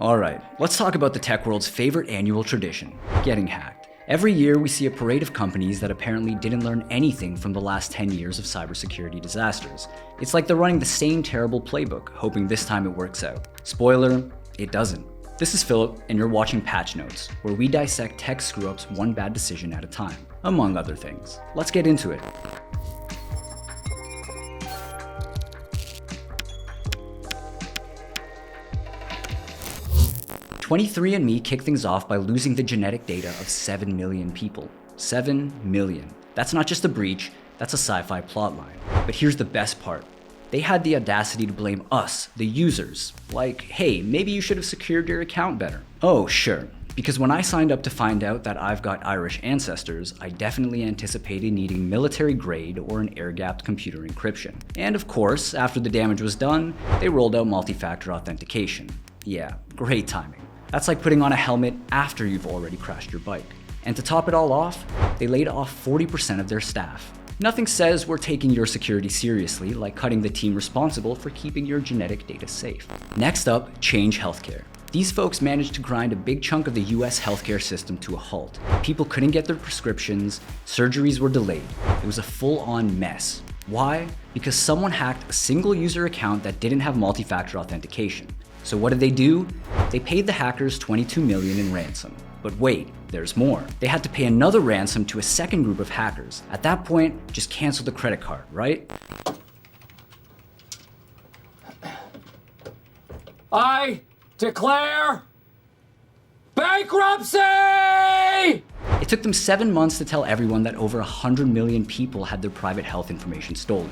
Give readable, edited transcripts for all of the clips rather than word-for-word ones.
Alright, let's talk about the tech world's favorite annual tradition, getting hacked. Every year we see a parade of companies that apparently didn't learn anything from the last 10 years of cybersecurity disasters. It's like they're running the same terrible playbook, hoping this time it works out. Spoiler, it doesn't. This is Philip, and you're watching Patch Notes, where we dissect tech screw-ups one bad decision at a time, among other things. Let's get into it. 23andMe kicked things off by losing the genetic data of 7 million people. 7 million. That's not just a breach, that's a sci-fi plotline. But here's the best part. They had the audacity to blame us, the users. Like, hey, maybe you should have secured your account better. Oh, sure. Because when I signed up to find out that I've got Irish ancestors, I definitely anticipated needing military grade or an air-gapped computer encryption. And of course, after the damage was done, they rolled out multi-factor authentication. Yeah, great timing. That's like putting on a helmet after you've already crashed your bike. And to top it all off, they laid off 40% of their staff. Nothing says we're taking your security seriously like cutting the team responsible for keeping your genetic data safe. Next up, Change Healthcare. These folks managed to grind a big chunk of the US healthcare system to a halt. People couldn't get their prescriptions, surgeries were delayed. It was a full-on mess. Why? Because someone hacked a single user account that didn't have multi-factor authentication. So what did they do? They paid the hackers $22 million in ransom. But wait, there's more. They had to pay another ransom to a second group of hackers. At that point, just cancel the credit card, right? I declare bankruptcy! It took them 7 months to tell everyone that over 100 million people had their private health information stolen.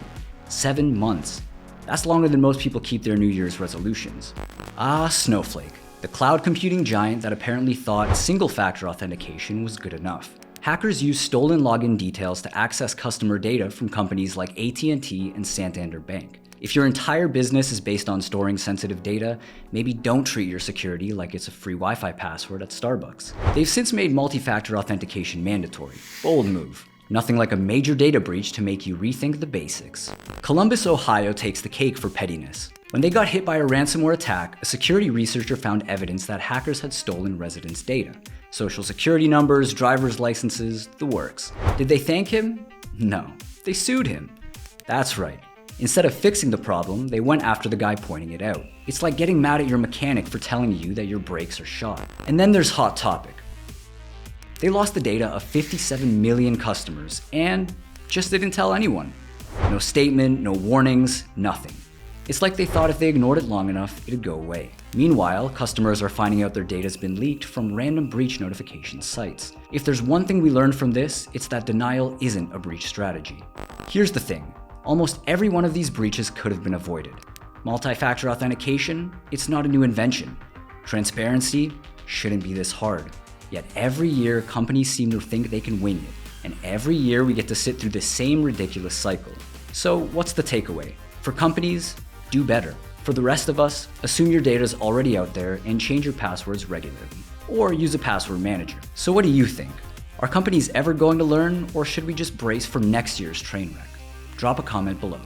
7 months. That's longer than most people keep their New Year's resolutions. Ah, Snowflake, the cloud computing giant that apparently thought single-factor authentication was good enough. Hackers used stolen login details to access customer data from companies like AT&T and Santander Bank. If your entire business is based on storing sensitive data, maybe don't treat your security like it's a free Wi-Fi password at Starbucks. They've since made multi-factor authentication mandatory. Bold move. Nothing like a major data breach to make you rethink the basics. Columbus, Ohio takes the cake for pettiness. When they got hit by a ransomware attack, a security researcher found evidence that hackers had stolen residents' data. Social security numbers, driver's licenses, the works. Did they thank him? No. They sued him. That's right. Instead of fixing the problem, they went after the guy pointing it out. It's like getting mad at your mechanic for telling you that your brakes are shot. And then there's Hot Topic. They lost the data of 57 million customers and just didn't tell anyone. No statement, no warnings, nothing. It's like they thought if they ignored it long enough, it'd go away. Meanwhile, customers are finding out their data's been leaked from random breach notification sites. If there's one thing we learned from this, it's that denial isn't a breach strategy. Here's the thing. Almost every one of these breaches could have been avoided. Multi-factor authentication, it's not a new invention. Transparency shouldn't be this hard. Yet every year, companies seem to think they can wing it. And every year we get to sit through the same ridiculous cycle. So what's the takeaway? For companies, do better. For the rest of us, assume your data is already out there and change your passwords regularly. Or use a password manager. So what do you think? Are companies ever going to learn, or should we just brace for next year's train wreck? Drop a comment below.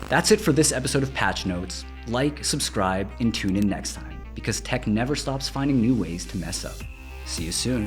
That's it for this episode of Patch Notes. Like, subscribe, and tune in next time, because tech never stops finding new ways to mess up. See you soon.